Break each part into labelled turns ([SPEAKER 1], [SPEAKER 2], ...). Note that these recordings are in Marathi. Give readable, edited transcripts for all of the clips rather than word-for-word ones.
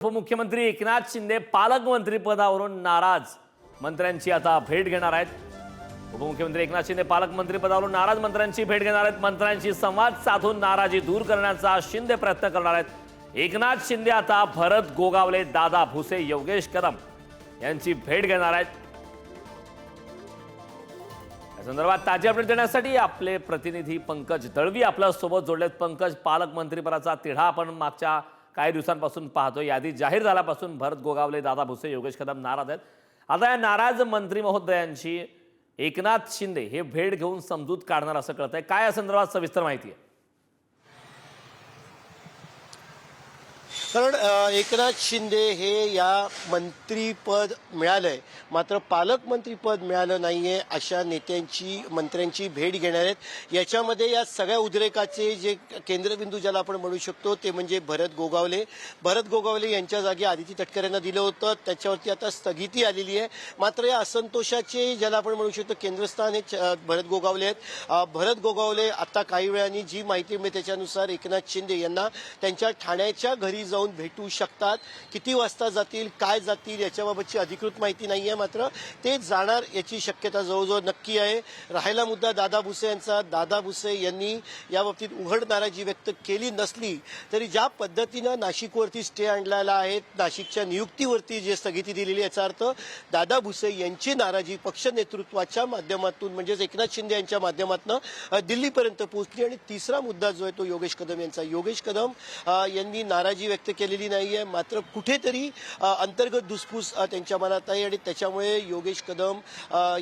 [SPEAKER 1] उपमुख्यमंत्री एकनाथ शिंदे पालकमंत्री पदावरून नाराज, मंत्र्यांची आता भेट घेणार आहेत। उपमुख्यमंत्री एकनाथ शिंदे पालकमंत्री पदावरून नाराज मंत्र्यांची भेट घेणार आहेत। मंत्र्यांशी संवाद साधून नाराजी दूर करण्याचा शिंदे प्रयत्न करणार आहेत। एकनाथ शिंदे आता भरत गोगावले, दादा भुसे, योगेश कदम यांची भेट घेणार आहेत। या संदर्भात ताजी अपडेट देण्यासाठी आपले प्रतिनिधी पंकज दळवी आपल्या सोबत जोडलेत। पंकज, पालकमंत्री पदाचा तिढा आपण मागच्या काही दिवसांपासून पाहतो। यादी जाहीर झाल्यापासून भरत गोगावले, दादा भुसे, योगेश कदम नाराज आहेत। आता या नाराज मंत्री महोदयांची एकनाथ शिंदे हे भेट घेऊन समजूत काढणार असं कळतंय। काय या संदर्भात सविस्तर माहिती आहे?
[SPEAKER 2] कारण एकनाथ शिंदे हे या मंत्रीपद मिळालंय, मात्र पालकमंत्रीपद मिळालं नाहीये अशा नेत्यांची मंत्र्यांची भेट घेणार आहेत। याच्यामध्ये या सगळ्या उद्रेकाचे जे केंद्रबिंदू ज्याला आपण म्हणू शकतो ते म्हणजे भरत गोगावले यांच्या जागी आदिती तटकरेंना दिलं होतं, त्याच्यावरती आता स्थगिती आलेली आहे। मात्र या असंतोषाचे ज्याला आपण म्हणू शकतो केंद्रस्थान हे भरत गोगावले आहेत। भरत गोगावले आता काही वेळांनी जी माहिती मिळते त्याच्यानुसार एकनाथ शिंदे यांना त्यांच्या ठाण्याच्या घरी जाऊन भेटू शकतात। किती वाजता जातील, काय जातील याच्याबाबतची अधिकृत माहिती नाहीये, मात्र ते जाणार याची शक्यता जवळजवळ नक्की आहे। राहिला मुद्दा दादा भुसे यांचा। दादा भुसे यांनी याबाबतीत उघड नाराजी व्यक्त केली नसली तरी ज्या पद्धतीनं नाशिकवरती स्टे आणलेला आहे, नाशिकच्या नियुक्तीवरती जे स्थगिती दिलेली, याचा अर्थ दादा भुसे यांची नाराजी पक्ष नेतृत्वाच्या माध्यमातून म्हणजेच एकनाथ शिंदे यांच्या माध्यमातून दिल्लीपर्यंत पोहोचली। आणि तिसरा मुद्दा जो आहे तो योगेश कदम यांचा। योगेश कदम यांनी नाराजी व्यक्त केलेली नाहीये, मात्र कुठेतरी अंतर्गत धुसफूस त्यांच्या मनात आहे आणि त्याच्यामुळे योगेश कदम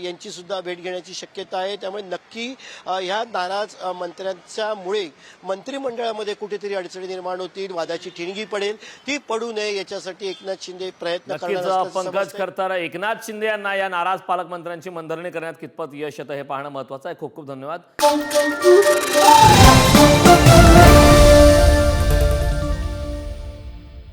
[SPEAKER 2] यांची सुद्धा भेट घेण्याची शक्यता आहे। त्यामुळे नक्की ह्या नाराज मंत्र्यांच्यामुळे मंत्रिमंडळामध्ये कुठेतरी अडचणी निर्माण होतील, वादाची ठिणगी पडेल, ती पडू नये याच्यासाठी एकनाथ शिंदे प्रयत्न करणार।
[SPEAKER 1] पंकज, करताना एकनाथ शिंदे यांना या नाराज पालकमंत्र्यांची मनधरणी करण्यात कितपत यश येतं हे पाहणं महत्त्वाचं आहे। खूप खूप धन्यवाद।